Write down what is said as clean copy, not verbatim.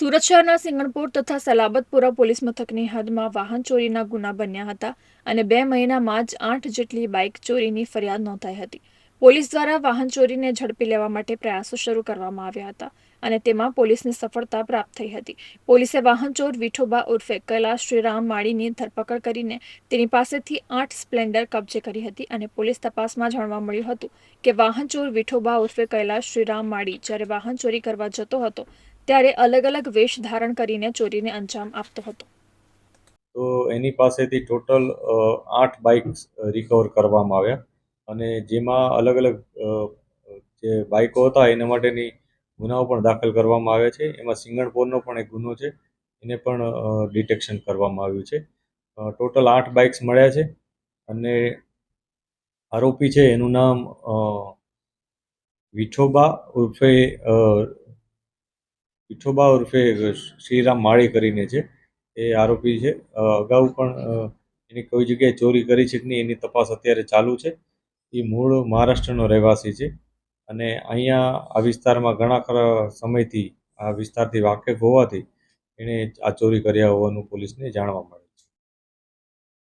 સુરત શહેરના સિંગણપુર તથા સલાબતપુરા પોલીસ મથકની હદમાં વાહન ચોરીના ગુના બન્યા હતા અને 2 મહિનામાં જ 8 જેટલી બાઇક ચોરીની ફરિયાદ નોંધાઈ હતી. પોલીસ દ્વારા વાહન ચોરીને ઝડપી લેવા માટે પ્રયાસો શરૂ કરવામાં આવ્યા હતા અને તેમાં પોલીસને સફળતા પ્રાપ્ત થઈ હતી. પોલીસે વાહન ચોર વિઠોબા ઉર્ફે કૈલાશ શ્રીરામ માળીની ધરપકડ કરીને તેની પાસેથી 8 સ્પ્લેન્ડર કબજે કરી હતી અને પોલીસ તપાસમાં જાણવા મળ્યું હતું કે વાહન ચોર વિઠોબા ઉર્ફે કૈલાશ શ્રીરામ માળી જ્યારે વાહન ચોરી કરવા જતો હતો ત્યારે અલગ અલગ વેશ ધારણ કરીને ચોરીને અંજામ આપતો હતો. તો એની પાસેથી ટોટલ 8 બાઇક્સ રિકવર કરવામાં આવ્યા અને જેમાં અલગ અલગ જે બાઇકો હતા એના માટેની ગુનાઓ પણ દાખલ કરવામાં આવ્યા છે. એમાં સિંગણપોરનો પણ એક ગુનો છે, એને પણ ડિટેક્શન કરવામાં આવ્યું છે. ટોટલ 8 બાઇક્સ મળ્યા છે અને આરોપી છે એનું નામ વિઠોબા ઉર્ફે શ્રીરામ માળી કરીને છે. એ આરોપી છે. અગાઉ પણ એની કોઈ જગ્યાએ ચોરી કરી છે કે નહીં એની તપાસ અત્યારે ચાલુ છે. એ મૂળ મહારાષ્ટ્રનો રહેવાસી છે અને અહીંયા આ વિસ્તારમાં ઘણા ખરા સમયથી આ વિસ્તારથી વાકેફ હોવાથી એણે આ ચોરી કર્યા હોવાનું પોલીસને જાણવા મળે છે.